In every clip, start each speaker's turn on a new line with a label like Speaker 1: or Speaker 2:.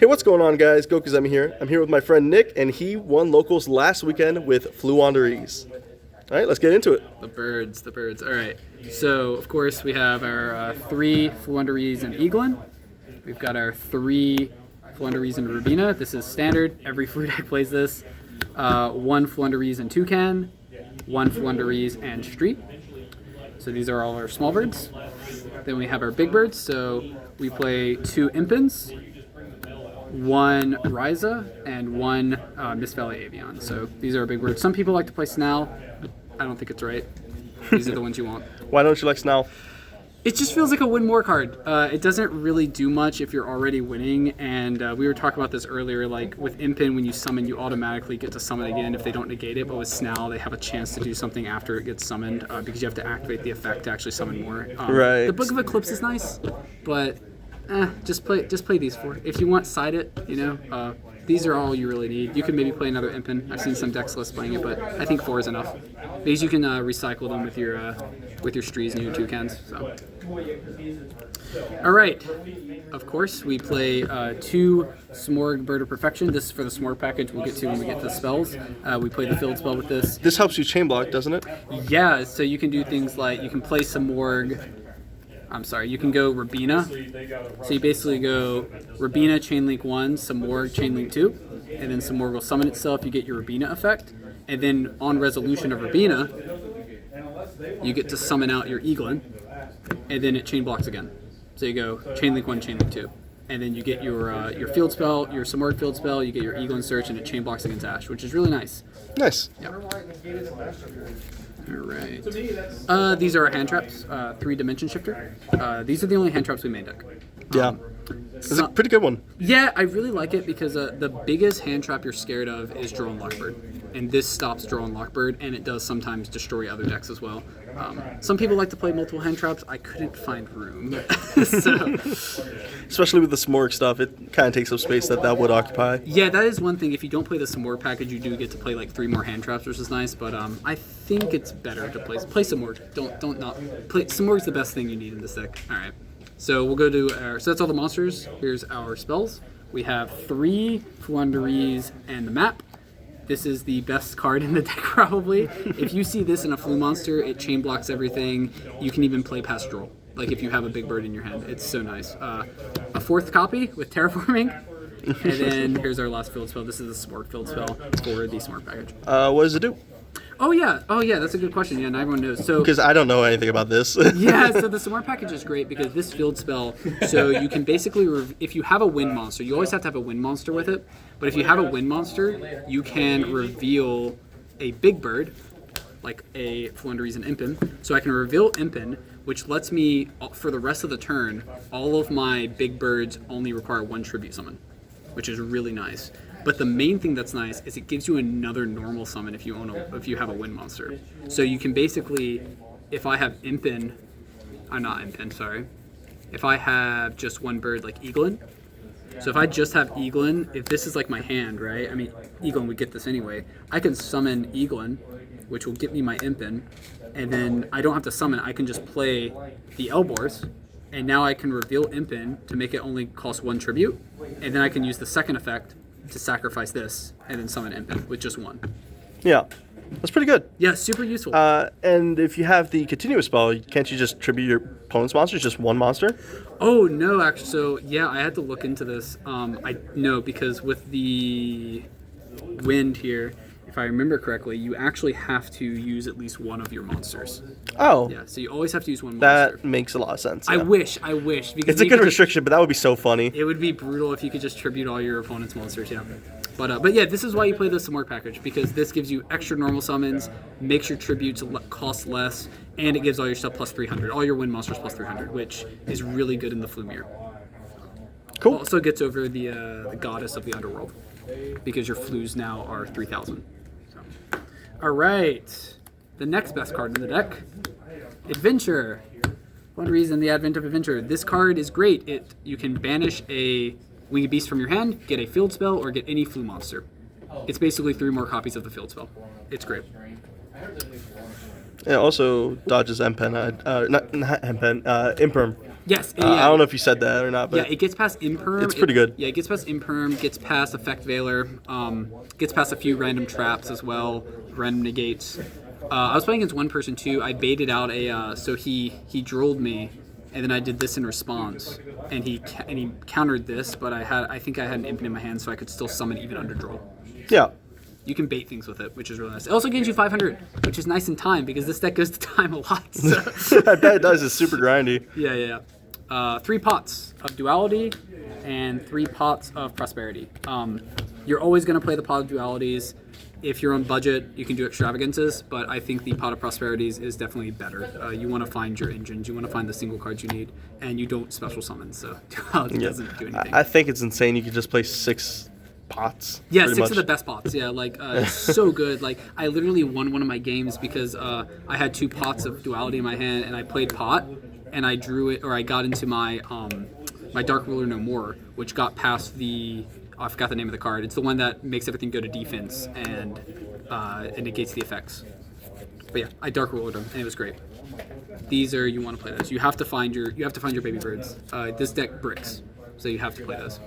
Speaker 1: Hey, what's going on, guys? Gokuzemi here. I'm here with my friend Nick, and he won locals last weekend with Floowandereeze. All right, let's get into it.
Speaker 2: The birds. All right. So, of course, we have our 3 Floowandereeze and Eaglin. We've got our 3 Floowandereeze and Rubina. This is standard. Every flute deck plays this. 1 Floowandereeze and Toucan. 1 Floowandereeze and Street. So these are all our small birds. Then we have our big birds. So we play 2 Impins, 1 Ryza, and 1 Miss Valley Avian. So these are our big birds. Some people like to play Snarl. I don't think it's right. These are the ones you want.
Speaker 1: Why don't you like Snarl?
Speaker 2: It just feels like a win more card. It doesn't really do much if you're already winning, and we were talking about this earlier, like with Impin, when you summon, you automatically get to summon again if they don't negate it, but with Snarl, they have a chance to do something after it gets summoned, because you have to activate the effect to actually summon more.
Speaker 1: Right.
Speaker 2: The Book of Eclipse is nice, but just play these 4. If you want side it, these are all you really need. You could maybe play another Impin. I've seen some decks list playing it, but I think 4 is enough. Because you can recycle them with your Strees and your Toucans. So. All right. Of course, we play 2 Smorg Bird of Perfection. This is for the Smorg package we'll get to when we get to the spells. We play the field spell with this.
Speaker 1: This helps you chain block, doesn't it?
Speaker 2: Yeah, so you can do things like you can play Smorg. You can go Rubina. So you basically go Rubina, Chainlink 1, Smorg, Chainlink 2, and then Smorg will summon itself, you get your Rubina effect. And then on resolution of Rubina, you get to summon out your Eaglin, and then it chain blocks again. So you go Chainlink 1, Chainlink 2. And then you get your field spell, your Smorg field spell, you get your Eaglin search, and it chain blocks against Ash, which is really nice.
Speaker 1: Nice.
Speaker 2: Yeah. Alright. These are our hand traps, 3 Dimension Shifter. These are the only hand traps we made deck.
Speaker 1: Yeah. It's a pretty good one.
Speaker 2: Yeah, I really like it because the biggest hand trap you're scared of is Drone Lockbird. And this stops Drone Lockbird, and it does sometimes destroy other decks as well. Some people like to play multiple hand traps. I couldn't find room. So.
Speaker 1: Especially with the Smorg stuff, it kind of takes up space that would occupy.
Speaker 2: Yeah, that is one thing. If you don't play the Smorg package, you do get to play like 3 more hand traps, which is nice. But I think it's better to play Smorg. Don't not play. Smorg's the best thing you need in this deck. All right. So we'll go to our. So that's all the monsters. Here's our spells. We have 3 Floowandereeze and the map. This is the best card in the deck, probably. If you see this in a Flu monster, it chain blocks everything. You can even play Pastoral. Like if you have a big bird in your hand, it's so nice. A 4th copy with Terraforming. And then here's our last field spell. This is a Smorg field spell for the Smorg package.
Speaker 1: What does it do?
Speaker 2: Oh yeah, that's a good question. Yeah, not everyone knows. So
Speaker 1: because I don't know anything about this.
Speaker 2: Yeah, so the Smorg package is great because this field spell, so you can basically, if you have a wind monster, you always have to have a wind monster with it, but if you have a wind monster, you can reveal a big bird, like a Floowandereeze and Impin. So I can reveal Impin, which lets me, for the rest of the turn, all of my big birds only require 1 tribute summon, which is really nice. But the main thing that's nice is it gives you another normal summon if you have a wind monster. So you can basically, if I have Impin, if I have just 1 bird like Eaglin, so if I just have Eaglin, if this is like my hand, right? I mean, Eaglin would get this anyway. I can summon Eaglin, which will get me my Impin, and then I don't have to summon, I can just play the Elbors, and now I can reveal Impin to make it only cost 1 tribute, and then I can use the second effect to sacrifice this and then summon Impin with just 1.
Speaker 1: Yeah, that's pretty good.
Speaker 2: Yeah, super useful.
Speaker 1: And if you have the continuous spell, can't you just tribute your opponent's monsters, just 1 monster?
Speaker 2: Oh no, actually, so yeah, I had to look into this. Because with the wind here, if I remember correctly, you actually have to use at least 1 of your monsters.
Speaker 1: Oh.
Speaker 2: Yeah, so you always have to use 1 monster.
Speaker 1: That makes a lot of sense. Yeah.
Speaker 2: I wish. Because
Speaker 1: it's a good restriction, but that would be so funny.
Speaker 2: It would be brutal if you could just tribute all your opponent's monsters, yeah. But yeah, this is why you play the Smorg package, because this gives you extra normal summons, makes your tributes cost less, and it gives all your stuff plus 300, all your wind monsters plus 300, which is really good in the Flumir.
Speaker 1: Cool.
Speaker 2: Also gets over the goddess of the underworld, because your Flus now are 3,000. So. All right, the next best card in the deck, Adventure. One reason the advent of Adventure. This card is great. You can banish a Winged Beast from your hand, get a field spell, or get any Flu monster. It's basically 3 more copies of the field spell. It's great.
Speaker 1: It also dodges Imperm.
Speaker 2: Yes.
Speaker 1: I don't know if you said that or not, but
Speaker 2: yeah, it gets past Imperm.
Speaker 1: it's pretty good.
Speaker 2: Yeah, it gets past Imperm, gets past Effect Veiler, gets past a few random traps as well, random negates. I was playing against one person too. I baited out so he drilled me, and then I did this in response, and he countered this, but I think I had an imp in my hand, so I could still summon even under draw.
Speaker 1: Yeah.
Speaker 2: You can bait things with it, which is really nice. It also gives you 500, which is nice in time because this deck goes to time a lot. So.
Speaker 1: I bet it does. It's super grindy.
Speaker 2: Yeah. 3 pots of duality and 3 pots of prosperity. You're always going to play the pot of dualities. If you're on budget, you can do extravagances, but I think the pot of prosperities is definitely better. You want to find your engines, you want to find the single cards you need, and you don't special summon, so duality doesn't do anything.
Speaker 1: I think it's insane. You could just play 6 pots.
Speaker 2: Yeah, 6 of the best pots. Yeah, it's so good. Like, I literally won one of my games because I had 2 pots of duality in my hand, and I played pot, and I drew it, or I got into my my Dark Ruler No More, which got past the... I forgot the name of the card. It's the one that makes everything go to defense and it negates the effects. But yeah, I Dark Rulered them, and it was great. These are... You want to play those. You have to find your baby birds. This deck bricks, so you have to play those.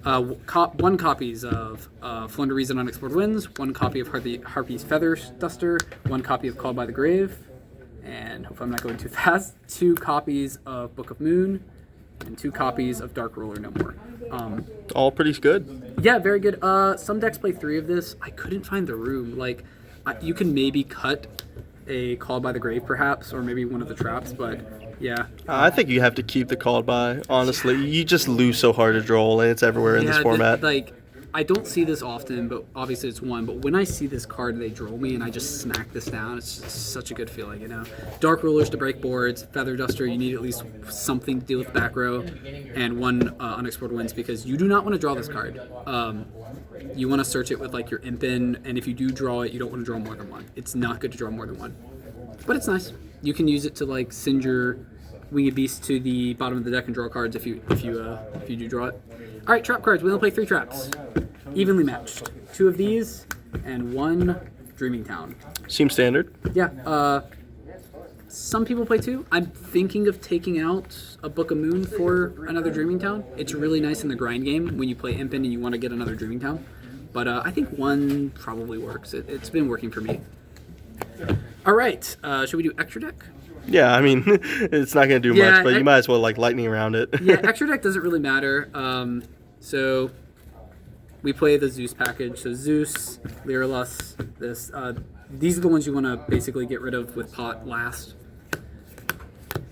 Speaker 2: 1 copies of Floowandereeze and Unexplored Winds, 1 copy of Harpy's Feather Duster, 1 copy of Called by the Grave, and hopefully I'm not going too fast, 2 copies of Book of Moon, and 2 copies of Dark Ruler No More.
Speaker 1: All pretty good.
Speaker 2: Yeah, very good. Some decks play 3 of this. I couldn't find the room. Like, you can maybe cut a Called by the Grave, perhaps, or maybe one of the traps, but yeah.
Speaker 1: I think you have to keep the Called by, honestly. You just lose so hard to draw, and it's everywhere in this format.
Speaker 2: I don't see this often, but obviously it's 1. But when I see this card and they draw me and I just smack this down, it's just such a good feeling, you know? Dark Rulers to break boards, Feather Duster, you need at least something to deal with the back row, and 1 Unexplored Winds because you do not want to draw this card. You want to search it with like your imp in, and if you do draw it, you don't want to draw more than 1. It's not good to draw more than 1. But it's nice. You can use it to like send your Winged Beast to the bottom of the deck and draw cards if you do draw it. All right, trap cards. We only play 3 traps, evenly matched. 2 of these and 1 Dreaming Town.
Speaker 1: Seems standard.
Speaker 2: Yeah. Some people play 2. I'm thinking of taking out a Book of Moon for another Dreaming Town. It's really nice in the grind game when you play Impin and you want to get another Dreaming Town. But I think 1 probably works. It's been working for me. All right. Should we do extra deck?
Speaker 1: Yeah, I mean, it's not going to do much, but you might as well like lightning around it.
Speaker 2: Yeah, extra deck doesn't really matter. So we play the Zeus package. So Zeus, Lyrillus, this. These are the ones you want to basically get rid of with pot last.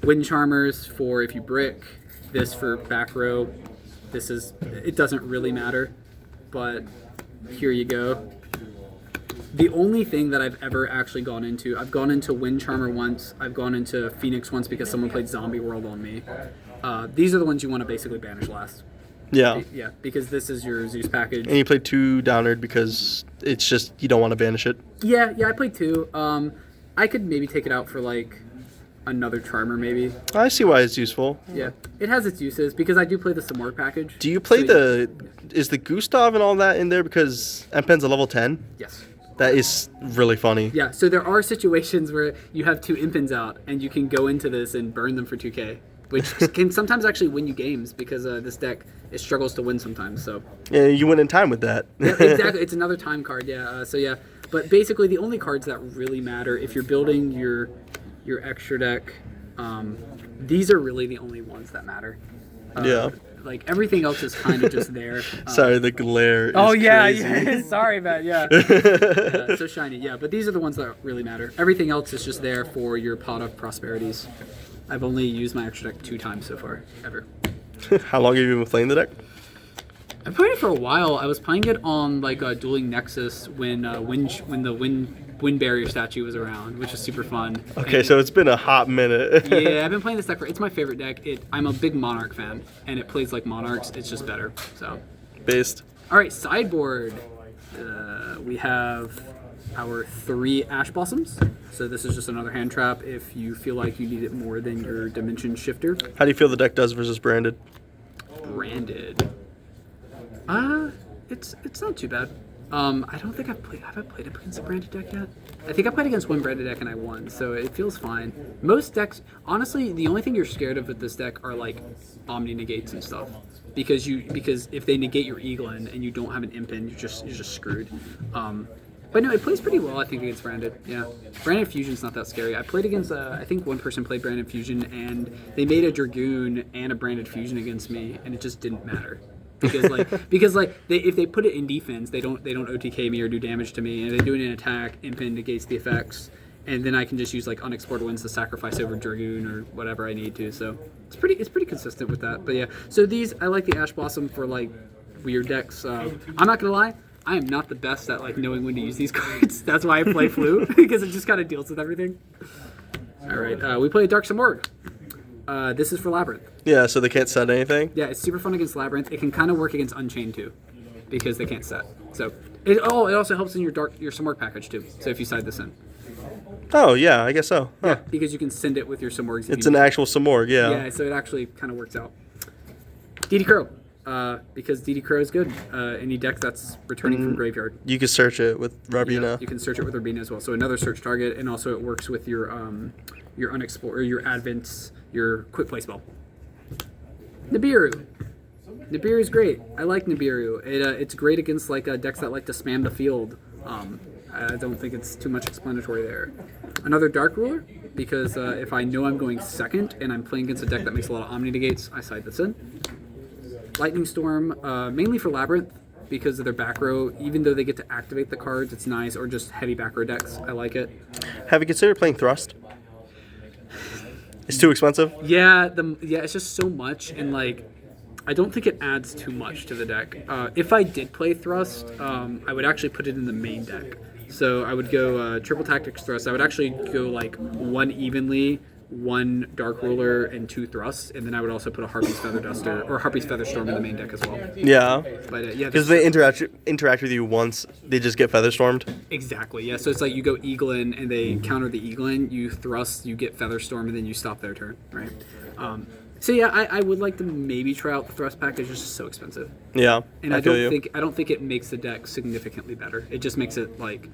Speaker 2: Wind Charmers for if you brick. This for back row. It doesn't really matter, but here you go. The only thing that I've ever actually gone into, I've gone into Wind Charmer once, I've gone into Phoenix once because someone played Zombie World on me. These are the ones you want to basically banish last.
Speaker 1: Yeah.
Speaker 2: Yeah, because this is your Zeus package.
Speaker 1: And you played 2 Downerd because it's just, you don't want to banish it.
Speaker 2: Yeah, I played 2. I could maybe take it out for like another Charmer maybe.
Speaker 1: I see why it's useful.
Speaker 2: Yeah, it has its uses because I do play the Samor package.
Speaker 1: Do you play is the Gustav and all that in there because Empen's a level 10?
Speaker 2: Yes.
Speaker 1: That is really funny.
Speaker 2: Yeah, so there are situations where you have 2 Impins out and you can go into this and burn them for 2k, which can sometimes actually win you games because this deck, it struggles to win sometimes. So
Speaker 1: yeah, you win in time with that.
Speaker 2: Yeah, exactly. It's another time card, yeah. But basically the only cards that really matter if you're building your extra deck, these are really the only ones that matter.
Speaker 1: Yeah.
Speaker 2: Like everything else is kind of just there.
Speaker 1: Sorry, the glare is
Speaker 2: yeah. Sorry, man. Yeah. So shiny. Yeah, but these are the ones that really matter. Everything else is just there for your pot of prosperities. I've only used my extra deck 2 times so far, ever.
Speaker 1: How long have you been playing the deck?
Speaker 2: I've played it for a while. I was playing it on like Dueling Nexus when the Wind Barrier statue was around, which was super fun.
Speaker 1: Okay, so it's been a hot minute.
Speaker 2: Yeah, I've been playing this deck it's my favorite deck. I'm a big Monarch fan, and it plays like Monarchs. It's just better. So.
Speaker 1: Based.
Speaker 2: All right, sideboard. We have our 3 Ash Blossoms. So this is just another hand trap if you feel like you need it more than your Dimension Shifter.
Speaker 1: How do you feel the deck does versus branded?
Speaker 2: Branded. It's not too bad. I don't think I've played. Have I played against a branded deck yet? I think I played against one branded deck and I won, so it feels fine. Most decks, honestly, the only thing you're scared of with this deck are like Omni negates and stuff, because if they negate your Eaglin and you don't have an Imp in, you're just screwed. But no, it plays pretty well, I think, against branded. Yeah, branded fusion's not that scary. I played against I think one person played branded fusion and they made a Dragoon and a branded fusion against me, and it just didn't matter. Because if they put it in defense, they don't OTK me or do damage to me, and if they do it in attack, Imp negates the effects, and then I can just use like unexplored winds to sacrifice over Dragoon or whatever I need to. So it's pretty consistent with that. But yeah, so these I like the Ash Blossom for like weird decks. I'm not gonna lie, I am not the best at like knowing when to use these cards. That's why I play Flu because it just kind of deals with everything. All right, we play Dark Simorgh. This is for Labyrinth.
Speaker 1: Yeah, so they can't set anything?
Speaker 2: Yeah, it's super fun against Labyrinth. It can kind of work against Unchained too, because they can't set. So it also helps in your Simorgh package too. So if you side this in.
Speaker 1: Oh, yeah, I guess so. Huh.
Speaker 2: Yeah, because you can send it with your Simorghs.
Speaker 1: It's an actual Simorgh, yeah.
Speaker 2: Yeah, so it actually kind of works out. DD Crow. Because DD Crow is good. Any deck that's returning from graveyard.
Speaker 1: You can search it with Rabina.
Speaker 2: Yeah, you can search it with Rabina as well. So another search target, and also it works with your Unexplored, your Advents, your Quick Play spell. Nibiru. Nibiru is great. I like Nibiru. It's great against like decks that like to spam the field. I don't think it's too much explanatory there. Another Dark Ruler, because if I know I'm going second and I'm playing against a deck that makes a lot of Omni negates, I side this in. Lightning Storm, mainly for Labyrinth, because of their back row. Even though they get to activate the cards, it's nice. Or just heavy back row decks. I like it.
Speaker 1: Have you considered playing Thrust? It's too expensive?
Speaker 2: Yeah, it's just so much, and like, I don't think it adds too much to the deck. If I did play Thrust, I would actually put it in the main deck. So I would go Triple Tactics Thrust. I would actually go like one evenly, one Dark Ruler, and two Thrusts, and then I would also put a Harpy's Feather Duster or Harpy's Feather Storm in the main deck as well.
Speaker 1: Yeah.
Speaker 2: But yeah,
Speaker 1: because they interact with you once, they just get Feather Stormed.
Speaker 2: Exactly. Yeah. So it's like you go Eaglin and they counter the Eaglin. You Thrust, you get Feather Storm, and then you stop their turn. Right. So yeah, I would like to maybe try out the Thrust pack. It's just so expensive.
Speaker 1: Yeah.
Speaker 2: And I don't think it makes the deck significantly better. It just makes it like.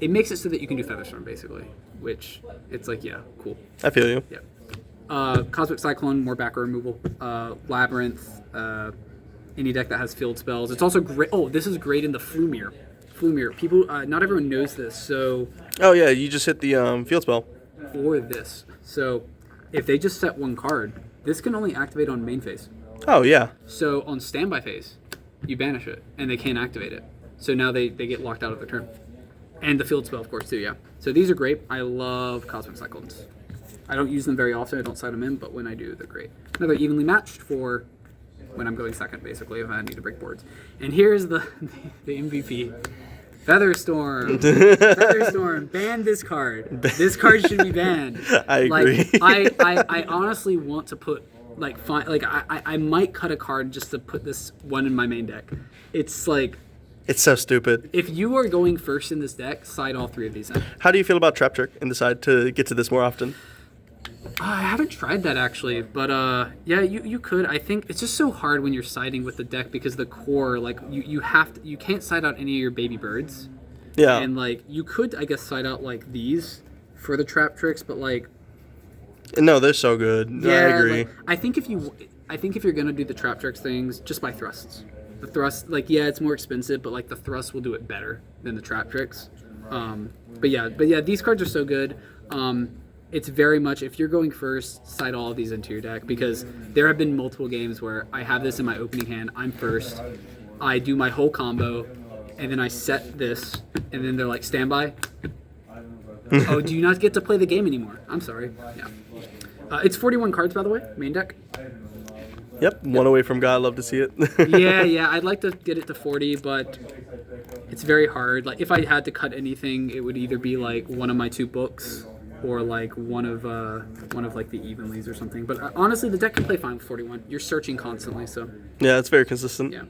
Speaker 2: It makes it so that you can do Featherstorm, basically, which it's like, yeah, cool.
Speaker 1: I feel you.
Speaker 2: Yeah. Cosmic Cyclone, more back row removal. Labyrinth, any deck that has field spells. It's also great. Oh, this is great in the Floowandereeze. Floowandereeze. People, not everyone knows this, so.
Speaker 1: Oh yeah, you just hit the field spell.
Speaker 2: Or this. So, if they just set one card, this can only activate on main phase.
Speaker 1: Oh yeah.
Speaker 2: So on standby phase, you banish it, and they can't activate it. So now they get locked out of their turn. And the field spell, of course, too, yeah. So these are great. I love Cosmic Cyclones. I don't use them very often. I don't side them in, but when I do, they're great. Another evenly matched for when I'm going second, basically, if I need to break boards. And here's the MVP. Featherstorm. Featherstorm. Ban this card. This card should be banned.
Speaker 1: I agree.
Speaker 2: I honestly want to put, I might cut a card just to put this one in my main deck. It's like...
Speaker 1: It's so stupid.
Speaker 2: If you are going first in this deck, side all three of these in.
Speaker 1: How do you feel about Trap Trick and decide to get to this more often?
Speaker 2: I haven't tried that actually, but yeah, you could. I think it's just so hard when you're siding with the deck because the core, like you can't side out any of your baby birds.
Speaker 1: Yeah.
Speaker 2: And like you could, I guess, side out like these for the Trap Tricks, but like.
Speaker 1: No, they're so good.
Speaker 2: Yeah,
Speaker 1: I agree.
Speaker 2: Like, I think if you're gonna do the Trap Tricks things, just buy Thrusts. The Thrust, like, yeah, it's more expensive, but like the Thrust will do it better than the Trap Tricks. But yeah, these cards are so good. It's very much, if you're going first, side all of these into your deck, because there have been multiple games where I have this in my opening hand, I'm first, I do my whole combo, and then I set this, and then they're like, standby. Oh, do you not get to play the game anymore? I'm sorry. Yeah. It's 41 cards, by the way, main deck.
Speaker 1: Yep, one away from God. Love to see it.
Speaker 2: yeah. I'd like to get it to 40, but it's very hard. Like, if I had to cut anything, it would either be like one of my two books or like one of like the Evenlies or something. But honestly, the deck can play fine with 41. You're searching constantly, so.
Speaker 1: Yeah, it's very consistent.
Speaker 2: Yeah.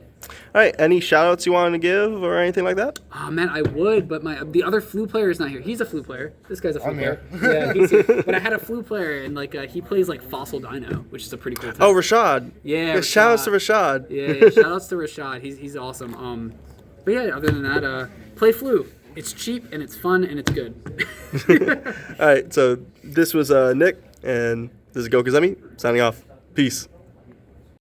Speaker 1: All right, any shout-outs you want to give or anything like that?
Speaker 2: Oh man, I would, but the other Flu player is not here. He's a Flu player. This guy's a Flu player.
Speaker 3: Here.
Speaker 2: Yeah, he's here. But I had a Flu player, and like he plays like Fossil Dino, which is a pretty cool thing.
Speaker 1: Oh, Rashad.
Speaker 2: Yeah,
Speaker 1: shout-outs to Rashad.
Speaker 2: Yeah, shout-outs to Rashad. He's awesome. But yeah, other than that, play Flu. It's cheap and it's fun and it's good.
Speaker 1: All right, so this was Nick, and this is Gokuzemi signing off. Peace.